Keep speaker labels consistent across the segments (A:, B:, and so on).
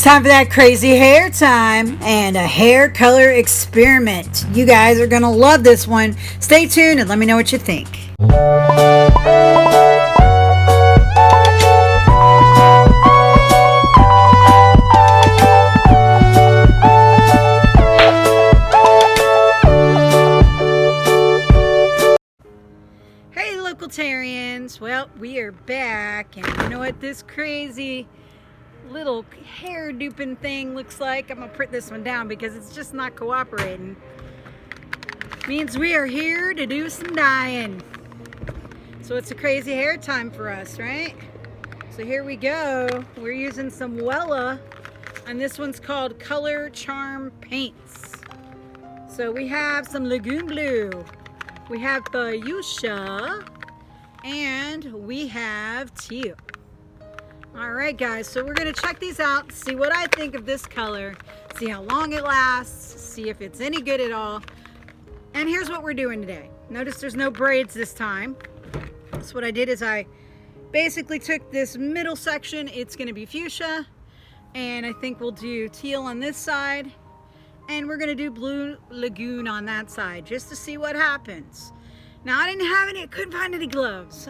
A: Time for that crazy hair time and a hair color experiment. You guys are gonna love this one. Stay tuned and let me know what you think. Hey Localtarians, well, we are back, and you know what this crazy little hair duping thing looks like? I'm gonna print this one down because it's just not cooperating. Means we are here to do some dyeing. So it's a crazy hair time for us, right? So here we go. We're using some Wella, and this one's called Color Charm Paints. So we have some Lagoon Blue, we have Fuchsia, and we have Teal. Alright guys, so we're going to check these out, see what I think of this color, see how long it lasts, see if it's any good at all. And here's what we're doing today. Notice there's no braids this time. So what I did is I basically took this middle section, it's going to be fuchsia, and I think we'll do teal on this side, and we're going to do blue lagoon on that side, just to see what happens. Now I didn't have any, couldn't find any gloves.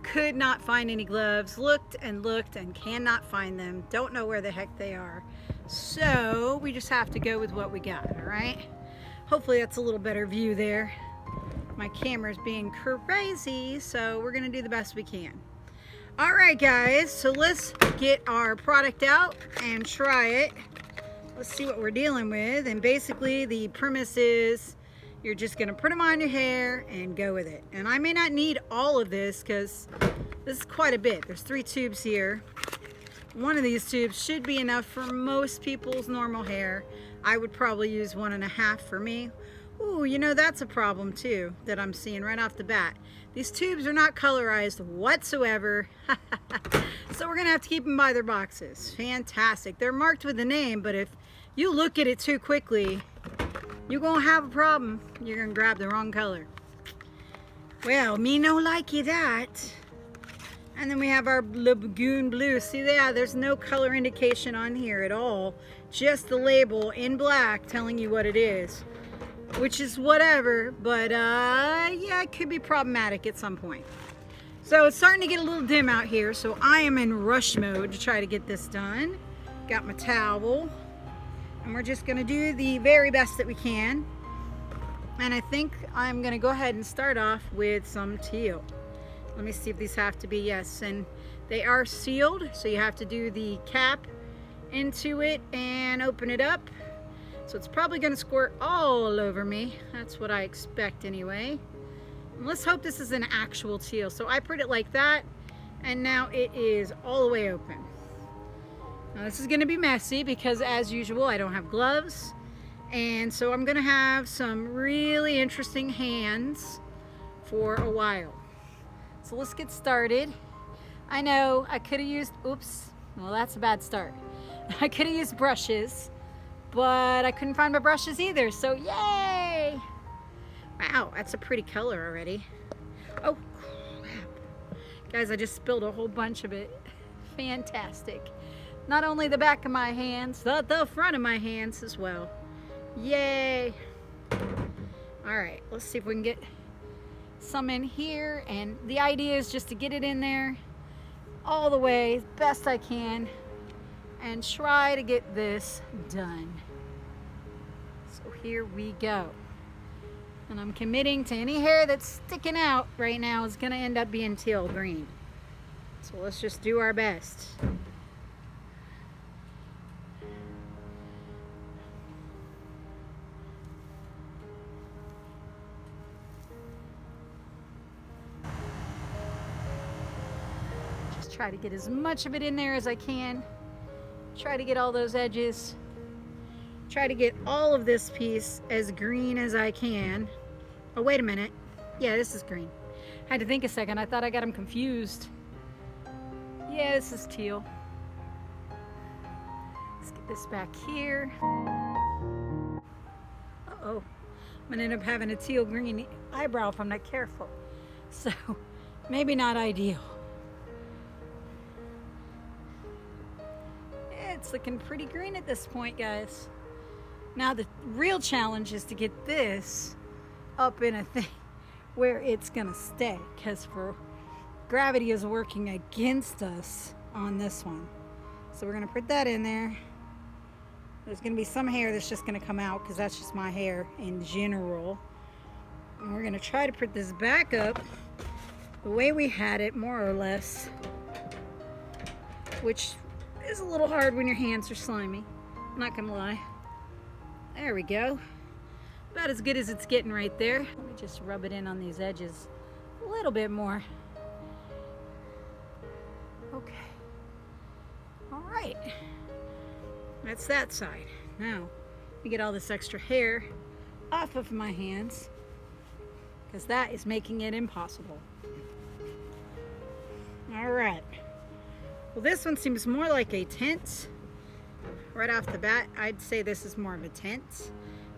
A: Could not find any gloves. Looked and looked and cannot find them. Don't know where the heck they are. So we just have to go with what we got, all right? Hopefully that's a little better view there. My camera's being crazy, so we're gonna do the best we can. All right guys, so let's get our product out and try it. Let's see what we're dealing with. And basically the premise is you're just gonna put them on your hair and go with it. And I may not need all of this because this is quite a bit. There's 3 tubes here. One of these tubes should be enough for most people's normal hair. I would probably use 1.5 for me. Ooh, you know, that's a problem too that I'm seeing right off the bat. These tubes are not colorized whatsoever. So we're gonna have to keep them by their boxes. Fantastic. They're marked with the name, but if you look at it too quickly, you're gonna have a problem. You're gonna grab the wrong color. Well, me no likey that. And then we have our Lagoon Blue. See there, there's no color indication on here at all. Just the label in black telling you what it is. Which is whatever, but yeah, it could be problematic at some point. So it's starting to get a little dim out here, so I am in rush mode to try to get this done. Got my towel. And we're just gonna do the very best that we can. And I think I'm gonna go ahead and start off with some teal. Let me see if these have to be, yes, and they are sealed, so you have to do the cap into it and open it up. So it's probably gonna squirt all over me. That's what I expect anyway. And let's hope this is an actual teal. So I put it like that, and now it is all the way open. Now this is gonna be messy because as usual, I don't have gloves. And so I'm gonna have some really interesting hands for a while. So let's get started. I know I could have used, oops, well that's a bad start. I could have used brushes, but I couldn't find my brushes either, so yay! Wow, that's a pretty color already. Oh crap. Guys, I just spilled a whole bunch of it. Fantastic. Not only the back of my hands, the front of my hands as well. Yay! All right, let's see if we can get some in here. And the idea is just to get it in there all the way as best I can and try to get this done. So here we go. And I'm committing to any hair that's sticking out right now is gonna end up being teal green. So let's just do our best. Try to get as much of it in there as I can. Try to get all those edges. Try to get all of this piece as green as I can. Oh, wait a minute. Yeah, this is green. I had to think a second. I thought I got them confused. Yeah, this is teal. Let's get this back here. Uh-oh. I'm gonna end up having a teal green eyebrow if I'm not careful. So, maybe not ideal. It's looking pretty green at this point, guys. Now the real challenge is to get this up in a thing where it's gonna stay, because gravity is working against us on this one. So we're gonna put that in there. There's gonna be some hair that's just gonna come out because that's just my hair in general. And we're gonna try to put this back up the way we had it, more or less, which is a little hard when your hands are slimy, I'm not gonna lie. There we go. About as good as it's getting right there. Let me just rub it in on these edges a little bit more. Okay. All right. That's that side. Now, let me get all this extra hair off of my hands, because that is making it impossible. All right. Well, this one seems more like a tint. Right off the bat, I'd say this is more of a tint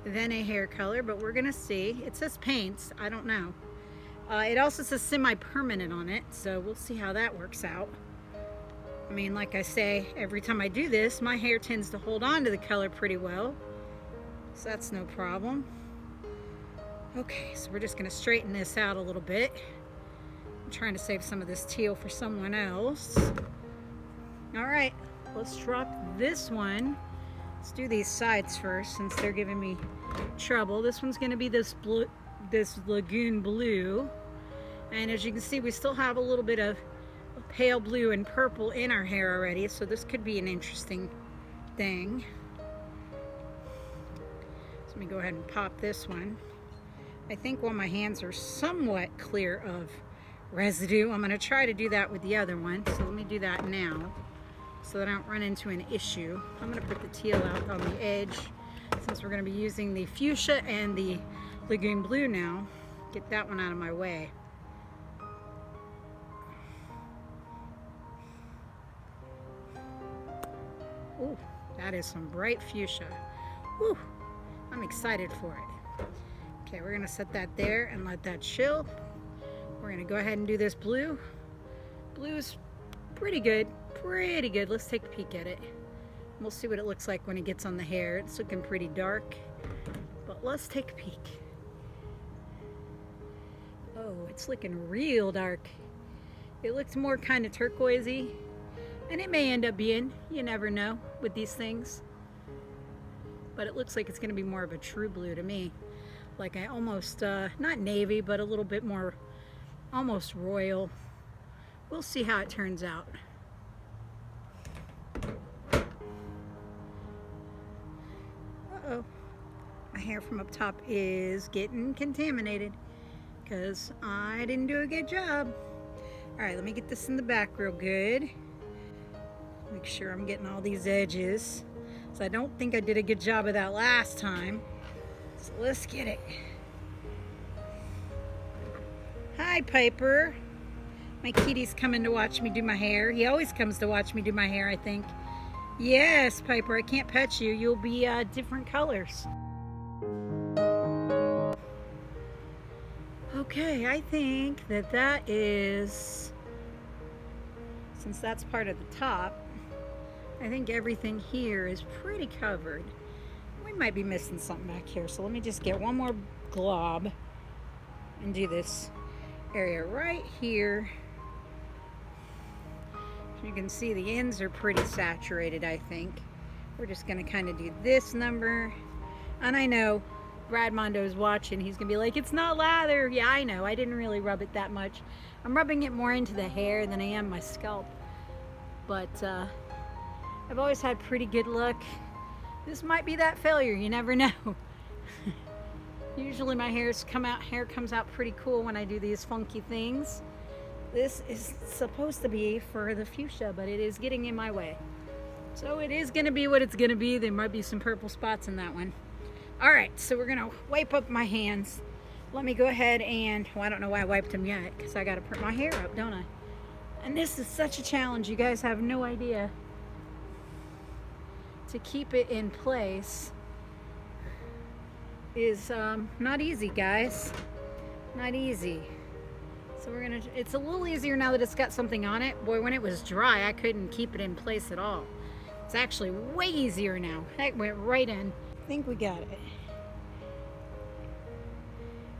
A: than a hair color, but we're gonna see. It says paints, I don't know. It also says semi-permanent on it, so we'll see how that works out. I mean, like I say, every time I do this, my hair tends to hold on to the color pretty well, so that's no problem. Okay, so we're just gonna straighten this out a little bit. I'm trying to save some of this teal for someone else. All right, let's drop this one. Let's do these sides first, since they're giving me trouble. This one's gonna be this blue, this lagoon blue. And as you can see, we still have a little bit of pale blue and purple in our hair already, so this could be an interesting thing. So let me go ahead and pop this one. I think while my hands are somewhat clear of residue, I'm gonna try to do that with the other one. So let me do that now, so that I don't run into an issue. I'm gonna put the teal out on the edge, since we're gonna be using the fuchsia and the lagoon blue now. Get that one out of my way. Ooh, that is some bright fuchsia. Ooh, I'm excited for it. Okay, we're gonna set that there and let that chill. We're gonna go ahead and do this blue. Blue's pretty good, pretty good. Let's take a peek at it. We'll see what it looks like when it gets on the hair. It's looking pretty dark, but let's take a peek. Oh, it's looking real dark. It looks more kind of turquoisey, and it may end up being, you never know with these things. But it looks like it's gonna be more of a true blue to me. Like I almost, not navy, but a little bit more, almost royal. We'll see how it turns out. Uh-oh, my hair from up top is getting contaminated because I didn't do a good job. All right, let me get this in the back real good. Make sure I'm getting all these edges. So I don't think I did a good job of that last time. So let's get it. Hi, Piper. My kitty's coming to watch me do my hair. He always comes to watch me do my hair, I think. Yes, Piper, I can't pet you. You'll be different colors. Okay, I think that is, since that's part of the top, I think everything here is pretty covered. We might be missing something back here, so let me just get one more glob and do this area right here. You can see the ends are pretty saturated, I think. We're just gonna kind of do this number. And I know Brad Mondo's watching. He's gonna be like, it's not lather. Yeah, I know. I didn't really rub it that much. I'm rubbing it more into the hair than I am my scalp. But I've always had pretty good luck. This might be that failure. You never know. Usually my hair comes out pretty cool when I do these funky things. This is supposed to be for the fuchsia, but it is getting in my way. So it is gonna be what it's gonna be. There might be some purple spots in that one. All right, so we're gonna wipe up my hands. Let me go ahead and, well, I don't know why I wiped them yet, because I gotta put my hair up, don't I? And this is such a challenge. You guys have no idea. To keep it in place is not easy, guys. Not easy. So we're gonna, it's a little easier now that it's got something on it. Boy, when it was dry, I couldn't keep it in place at all. It's actually way easier now. That went right in. I think we got it.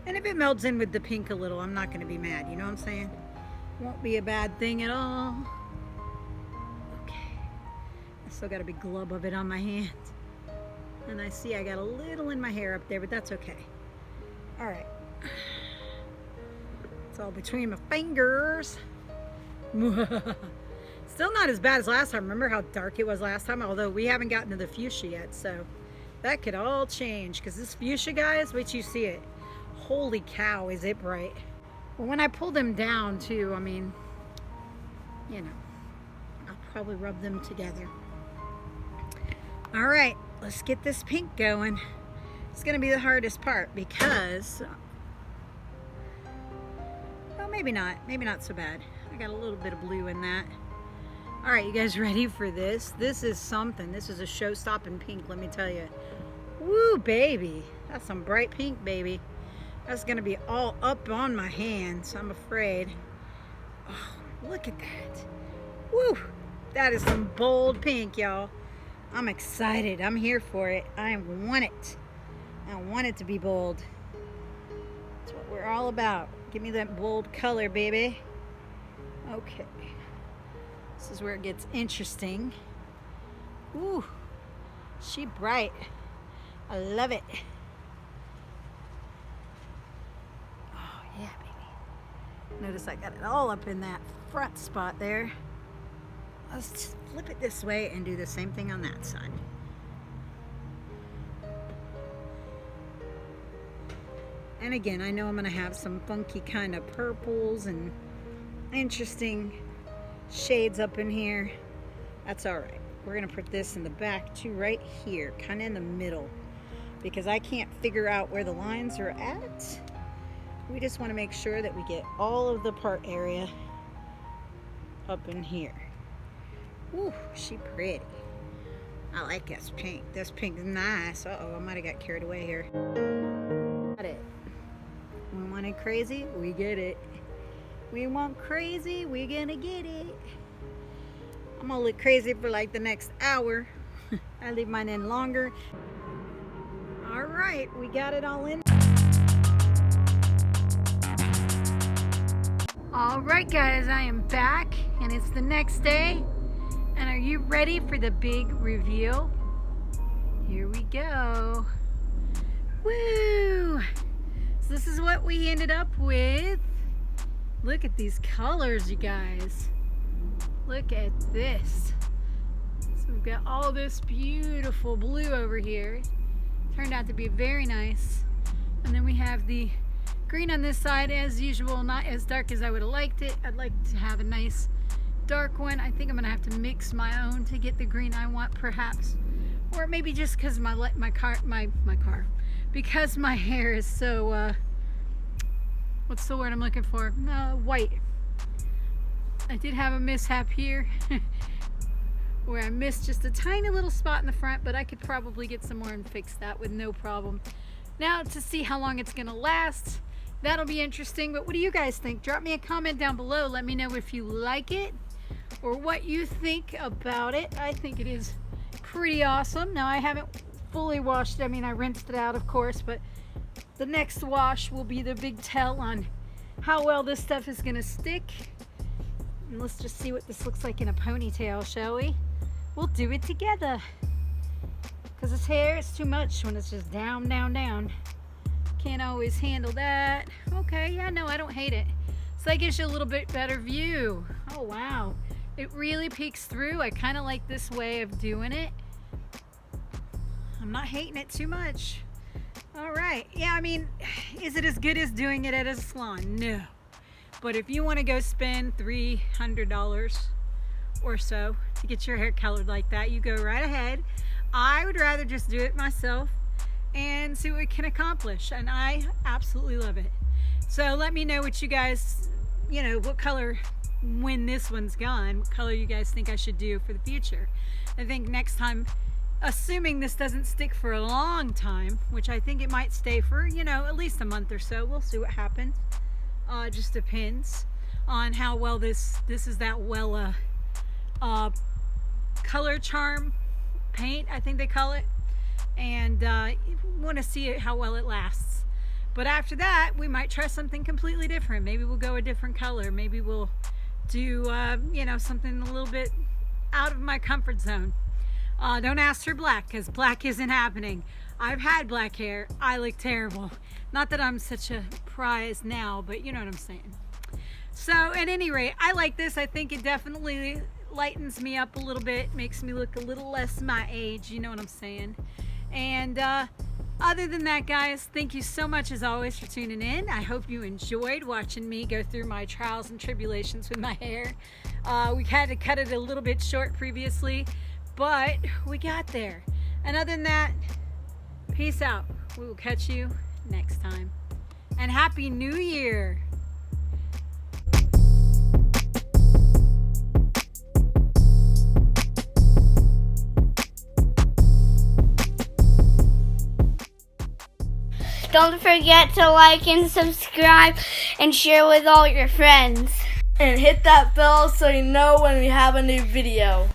A: And if it melds in with the pink a little, I'm not going to be mad. You know what I'm saying? Won't be a bad thing at all. Okay. I still got a big glub of it on my hand. And I see I got a little in my hair up there, but that's okay. All right. It's all between my fingers. Still not as bad as last time. Remember how dark it was last time? Although we haven't gotten to the fuchsia yet, so that could all change. Because this fuchsia, guys, wait till you see it. Holy cow, is it bright. Well, when I pull them down too, I mean, you know, I'll probably rub them together. All right, let's get this pink going. It's gonna be the hardest part because, well, maybe not so bad. I got a little bit of blue in that. All right, you guys ready for this? This is something. This is a show-stopping pink, let me tell you. Woo, baby. That's some bright pink, baby. That's gonna be all up on my hands, I'm afraid. Oh, look at that. Woo, that is some bold pink, y'all. I'm excited, I'm here for it. I want it. I want it to be bold. That's what we're all about. Give me that bold color, baby. Okay. This is where it gets interesting. Ooh, she bright. I love it. Oh yeah, baby. Notice I got it all up in that front spot there. Let's just flip it this way and do the same thing on that side. And again, I know I'm gonna have some funky kind of purples and interesting shades up in here. That's all right. We're gonna put this in the back too, right here, kind of in the middle, because I can't figure out where the lines are at. We just want to make sure that we get all of the part area up in here. Ooh, she pretty. I like this pink. This pink is nice. Uh-oh, I might have got carried away here. Got it. We want it crazy? We get it. We want crazy? We gonna get it. I'm gonna look crazy for like the next hour. I leave mine in longer. All right, we got it all in. All right, guys, I am back and it's the next day. And are you ready for the big reveal? Here we go. Woo! So this is what we ended up with. Look at these colors, you guys. Look at this. So we've got all this beautiful blue over here. Turned out to be very nice. And then we have the green on this side, as usual, not as dark as I would have liked it. I'd like to have a nice dark one. I think I'm gonna have to mix my own to get the green I want, perhaps. Or maybe just because because my hair is so what's the word I'm looking for? White. I did have a mishap here where I missed just a tiny little spot in the front, but I could probably get some more and fix that with no problem. Now to see how long it's gonna last, that'll be interesting. But what do you guys think? Drop me a comment down below. Let me know if you like it or what you think about it. I think it is pretty awesome. Now I haven't fully washed it. I mean, I rinsed it out, of course, but the next wash will be the big tell on how well this stuff is gonna stick. And let's just see what this looks like in a ponytail, shall we? We'll do it together. Because this hair is too much when it's just down, down, down. Can't always handle that. Okay, yeah, no, I don't hate it. So that gives you a little bit better view. Oh, wow. It really peeks through. I kind of like this way of doing it. I'm not hating it too much. All right. Yeah, I mean, is it as good as doing it at a salon? No. But if you want to go spend $300 or so to get your hair colored like that, you go right ahead. I would rather just do it myself and see what it can accomplish. And I absolutely love it. So let me know what you guys, you know, what color, when this one's gone, what color you guys think I should do for the future. I think next time, assuming this doesn't stick for a long time, which I think it might stay for, you know, at least a month or so. We'll see what happens. Just depends on how well this is that well color charm paint, I think they call it, and want to see how well it lasts. But after that, we might try something completely different. Maybe we'll go a different color. Maybe we'll do something a little bit out of my comfort zone. Don't ask for black, because black isn't happening. I've had black hair. I look terrible. Not that I'm such a prize now, but you know what I'm saying. So at any rate, I like this. I think it definitely lightens me up a little bit, makes me look a little less my age, you know what I'm saying. And other than that, guys, thank you so much as always for tuning in. I hope you enjoyed watching me go through my trials and tribulations with my hair. We had to cut it a little bit short previously, but we got there. And other than that, peace out. We will catch you next time. And Happy New Year!
B: Don't forget to like and subscribe and share with all your friends.
C: And hit that bell so you know when we have a new video.